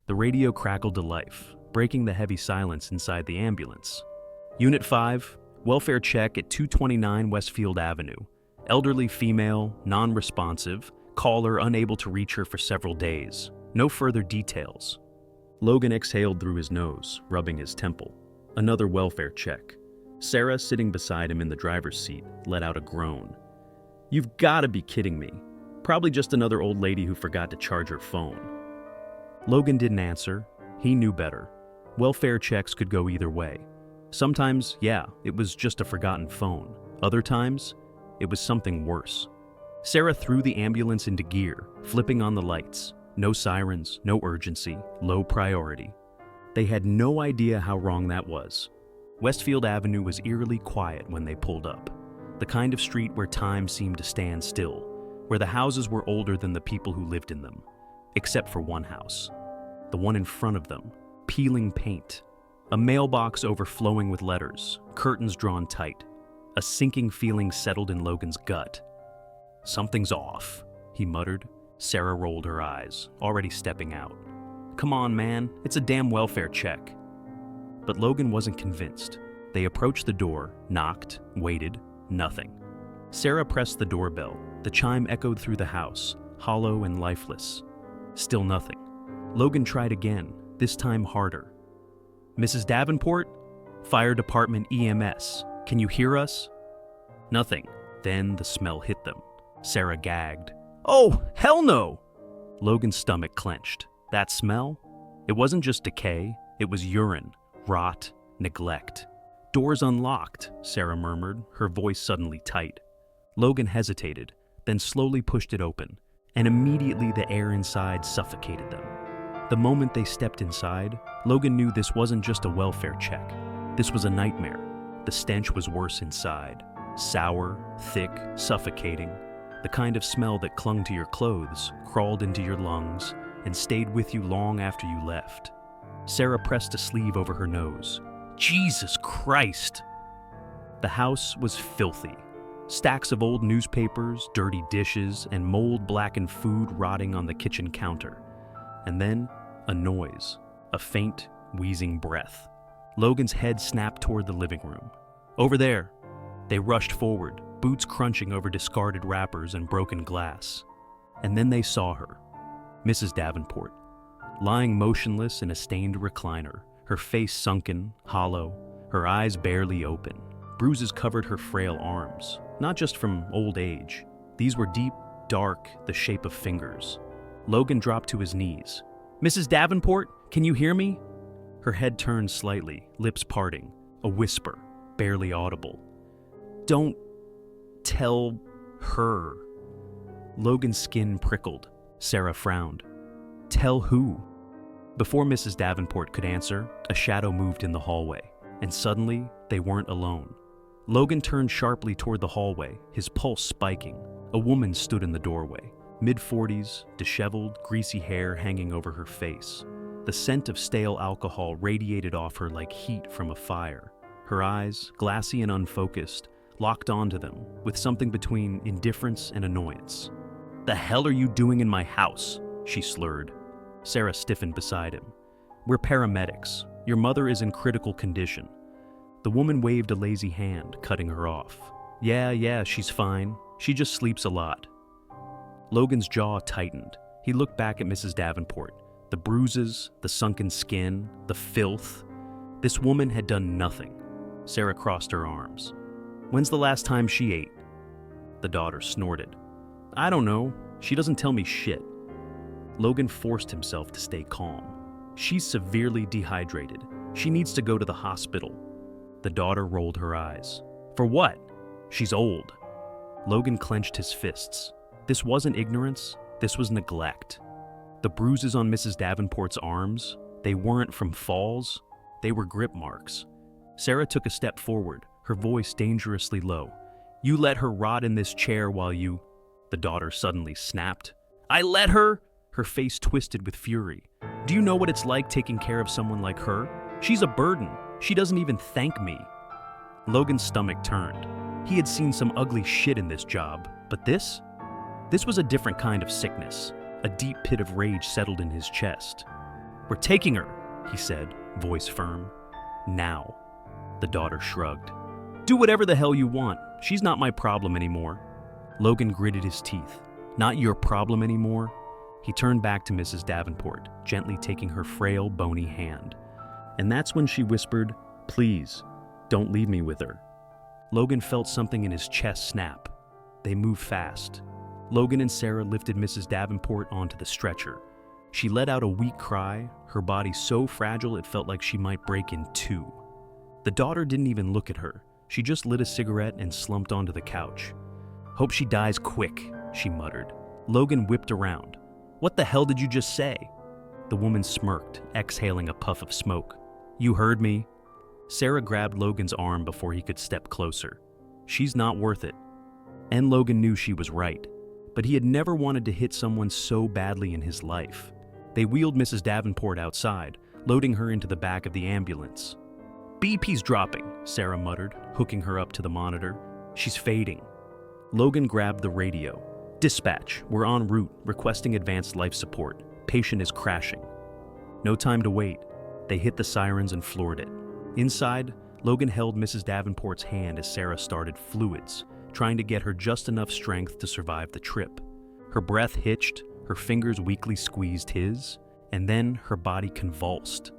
The radio crackled to life, breaking the heavy silence inside the ambulance. Unit 5, welfare check at 229 Westfield Avenue. Elderly female, non-responsive, caller unable to reach her for several days. No further details. Logan exhaled through his nose, rubbing his temple. Another welfare check. Sarah, sitting beside him in the driver's seat, let out a groan. "You've got to be kidding me. Probably just another old lady who forgot to charge her phone." Logan didn't answer. He knew better. Welfare checks could go either way. Sometimes, yeah, it was just a forgotten phone. Other times, it was something worse. Sarah threw the ambulance into gear, flipping on the lights. No sirens, no urgency, low priority. They had no idea how wrong that was. Westfield Avenue was eerily quiet when they pulled up. The kind of street where time seemed to stand still, where the houses were older than the people who lived in them. Except for one house. The one in front of them, peeling paint. A mailbox overflowing with letters, curtains drawn tight. A sinking feeling settled in Logan's gut. "Something's off," he muttered. Sarah rolled her eyes, already stepping out. "Come on, man, it's a damn welfare check." But Logan wasn't convinced. They approached the door, knocked, waited, nothing. Sarah pressed the doorbell. The chime echoed through the house, hollow and lifeless. Still nothing. Logan tried again, this time harder. "Mrs. Davenport? Fire Department EMS. Can you hear us?" Nothing. Then the smell hit them. Sarah gagged. "Oh, hell no!" Logan's stomach clenched. That smell? It wasn't just decay, it was urine, rot, neglect. "Door's unlocked," Sarah murmured, her voice suddenly tight. Logan hesitated, then slowly pushed it open, and immediately the air inside suffocated them. The moment they stepped inside, Logan knew this wasn't just a welfare check. This was a nightmare. The stench was worse inside. Sour, thick, suffocating. The kind of smell that clung to your clothes, crawled into your lungs, and stayed with you long after you left. Sarah pressed a sleeve over her nose. Jesus Christ! The house was filthy. Stacks of old newspapers, dirty dishes, and mold-blackened food rotting on the kitchen counter. And then, a noise. A faint, wheezing breath. Logan's head snapped toward the living room. "Over there!" They rushed forward, boots crunching over discarded wrappers and broken glass. And then they saw her. Mrs. Davenport. Lying motionless in a stained recliner, her face sunken, hollow, her eyes barely open. Bruises covered her frail arms, not just from old age. These were deep, dark, the shape of fingers. Logan dropped to his knees. "Mrs. Davenport, can you hear me?" Her head turned slightly, lips parting, a whisper, barely audible. "Don't tell her." Logan's skin prickled. Sarah frowned. "Tell who?" Before Mrs. Davenport could answer, a shadow moved in the hallway, and suddenly they weren't alone. Logan turned sharply toward the hallway, his pulse spiking. A woman stood in the doorway, mid-40s, disheveled, greasy hair hanging over her face. The scent of stale alcohol radiated off her like heat from a fire. Her eyes, glassy and unfocused, locked onto them with something between indifference and annoyance. "The hell are you doing in my house?" she slurred. Sarah stiffened beside him. "We're paramedics. Your mother is in critical condition." The woman waved a lazy hand, cutting her off. Yeah, she's fine. She just sleeps a lot." Logan's jaw tightened. He looked back at Mrs. Davenport. The bruises, the sunken skin, the filth. This woman had done nothing. Sarah crossed her arms. "When's the last time she ate?" The daughter snorted. "I don't know. She doesn't tell me shit." Logan forced himself to stay calm. "She's severely dehydrated. She needs to go to the hospital." The daughter rolled her eyes. "For what? She's old." Logan clenched his fists. This wasn't ignorance, this was neglect. The bruises on Mrs. Davenport's arms, they weren't from falls, they were grip marks. Sarah took a step forward, her voice dangerously low. "You let her rot in this chair while you—" The daughter suddenly snapped. "I let her?" Her face twisted with fury. "Do you know what it's like taking care of someone like her? She's a burden. She doesn't even thank me." Logan's stomach turned. He had seen some ugly shit in this job, but this? This was a different kind of sickness. A deep pit of rage settled in his chest. "We're taking her," he said, voice firm. "Now." The daughter shrugged. "Do whatever the hell you want. She's not my problem anymore." Logan gritted his teeth. "Not your problem anymore?" He turned back to Mrs. Davenport, gently taking her frail, bony hand. And that's when she whispered, "Please, don't leave me with her." Logan felt something in his chest snap. They moved fast. Logan and Sarah lifted Mrs. Davenport onto the stretcher. She let out a weak cry, her body so fragile it felt like she might break in two. The daughter didn't even look at her. She just lit a cigarette and slumped onto the couch. "Hope she dies quick," she muttered. Logan whipped around. "What the hell did you just say?" The woman smirked, exhaling a puff of smoke. "You heard me." Sarah grabbed Logan's arm before he could step closer. "She's not worth it." And Logan knew she was right, but he had never wanted to hit someone so badly in his life. They wheeled Mrs. Davenport outside, loading her into the back of the ambulance. "BP's dropping," Sarah muttered, hooking her up to the monitor. "She's fading." Logan grabbed the radio. "Dispatch, we're en route, requesting advanced life support. Patient is crashing." No time to wait. They hit the sirens and floored it. Inside, Logan held Mrs. Davenport's hand as Sarah started fluids, trying to get her just enough strength to survive the trip. Her breath hitched, her fingers weakly squeezed his, and then her body convulsed.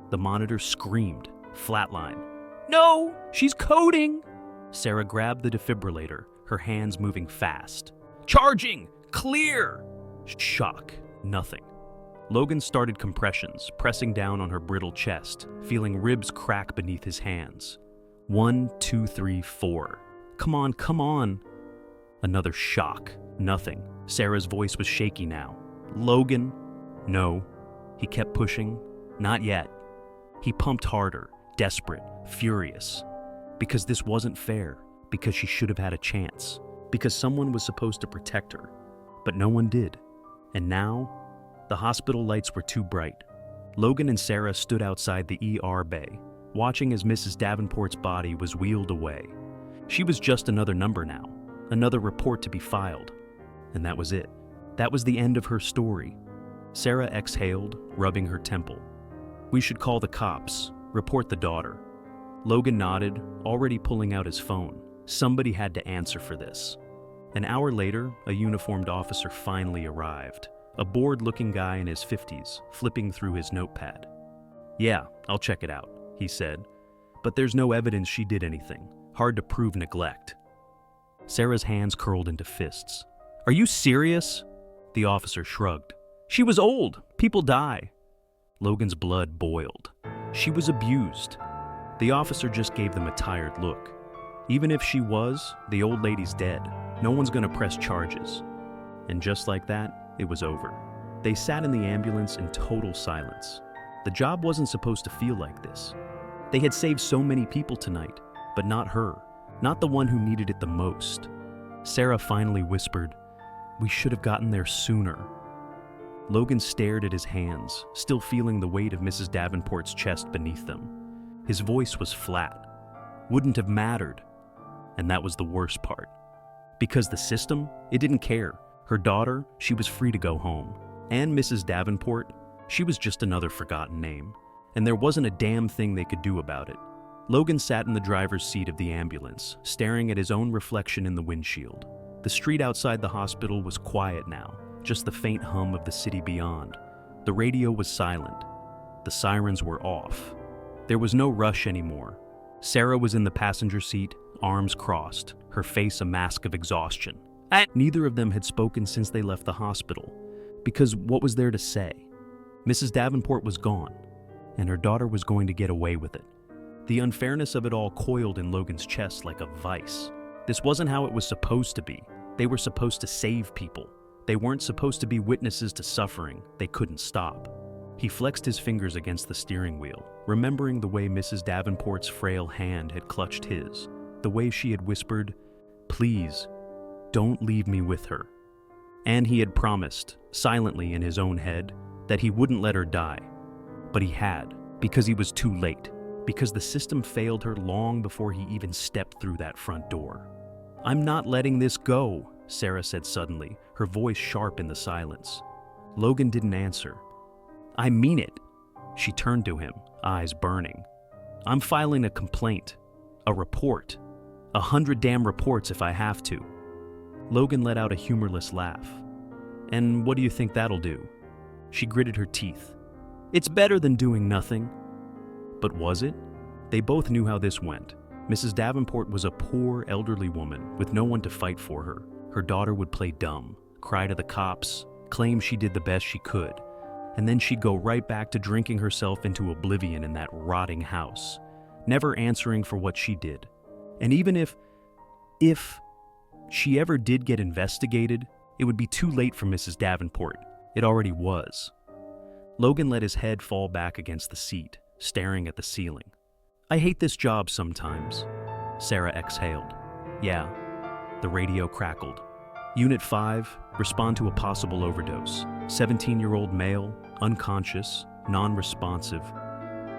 The monitor screamed, "Flatline." "No, she's coding!" Sarah grabbed the defibrillator, her hands moving fast. "Charging! Clear!" Shock. Nothing. Logan started compressions, pressing down on her brittle chest, feeling ribs crack beneath his hands. 1, 2, 3, 4. Come on, come on. Another shock. Nothing. Sarah's voice was shaky now. "Logan?" "No." He kept pushing. "Not yet." He pumped harder, desperate, furious. Because this wasn't fair. Because she should have had a chance. Because someone was supposed to protect her. But no one did. And now, the hospital lights were too bright. Logan and Sarah stood outside the ER bay, watching as Mrs. Davenport's body was wheeled away. She was just another number now, another report to be filed. And that was it. That was the end of her story. Sarah exhaled, rubbing her temple. "We should call the cops, report the daughter." Logan nodded, already pulling out his phone. Somebody had to answer for this. An hour later, a uniformed officer finally arrived. A bored-looking guy in his 50s, flipping through his notepad. "Yeah, I'll check it out," he said. "But there's no evidence she did anything. Hard to prove neglect." Sarah's hands curled into fists. "Are you serious?" The officer shrugged. "She was old. People die." Logan's blood boiled. She was abused. The officer just gave them a tired look. Even if she was, the old lady's dead. No one's gonna press charges. And just like that, it was over. They sat in the ambulance in total silence. The job wasn't supposed to feel like this. They had saved so many people tonight, but not her, not the one who needed it the most. Sarah finally whispered, "We should have gotten there sooner." Logan stared at his hands, still feeling the weight of Mrs. Davenport's chest beneath them. His voice was flat. Wouldn't have mattered. And that was the worst part. Because the system, it didn't care. Her daughter, she was free to go home. And Mrs. Davenport, she was just another forgotten name. And there wasn't a damn thing they could do about it. Logan sat in the driver's seat of the ambulance, staring at his own reflection in the windshield. The street outside the hospital was quiet now, just the faint hum of the city beyond. The radio was silent. The sirens were off. There was no rush anymore. Sarah was in the passenger seat, arms crossed, her face a mask of exhaustion. Neither of them had spoken since they left the hospital, because what was there to say? Mrs. Davenport was gone, and her daughter was going to get away with it. The unfairness of it all coiled in Logan's chest like a vice. This wasn't how it was supposed to be. They were supposed to save people. They weren't supposed to be witnesses to suffering they couldn't stop. He flexed his fingers against the steering wheel, remembering the way Mrs. Davenport's frail hand had clutched his, the way she had whispered, "Please, don't leave me with her." And he had promised, silently in his own head, that he wouldn't let her die. But he had, because he was too late, because the system failed her long before he even stepped through that front door. "I'm not letting this go," Sarah said suddenly, her voice sharp in the silence. Logan didn't answer. "I mean it." She turned to him, eyes burning. "I'm filing a complaint. A report. 100 damn reports if I have to." Logan let out a humorless laugh. "And what do you think that'll do?" She gritted her teeth. "It's better than doing nothing." But was it? They both knew how this went. Mrs. Davenport was a poor, elderly woman with no one to fight for her. Her daughter would play dumb, cry to the cops, claim she did the best she could, and then she'd go right back to drinking herself into oblivion in that rotting house, never answering for what she did. And even if she ever did get investigated, it would be too late for Mrs. Davenport. It already was. Logan let his head fall back against the seat, staring at the ceiling. "I hate this job sometimes." Sarah exhaled. "Yeah." The radio crackled. "Unit 5, respond to a possible overdose. 17-year-old male, unconscious, non-responsive."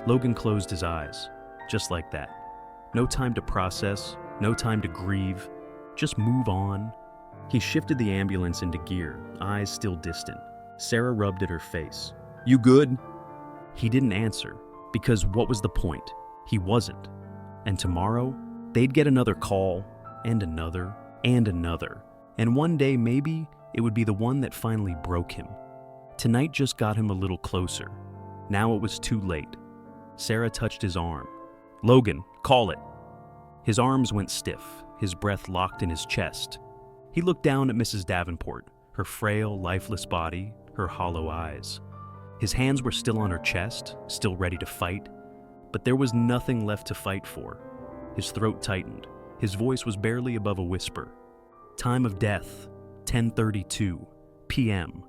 Logan closed his eyes, just like that. No time to process, no time to grieve, just move on. He shifted the ambulance into gear, eyes still distant. Sarah rubbed at her face. "You good?" He didn't answer, because what was the point? He wasn't. And tomorrow, they'd get another call, and another, and another. And one day, maybe, it would be the one that finally broke him. Tonight just got him a little closer. Now it was too late. Sarah touched his arm. "Logan, call it." His arms went stiff, his breath locked in his chest. He looked down at Mrs. Davenport, her frail, lifeless body, her hollow eyes. His hands were still on her chest, still ready to fight, but there was nothing left to fight for. His throat tightened. His voice was barely above a whisper. "Time of death, 10:32 p.m.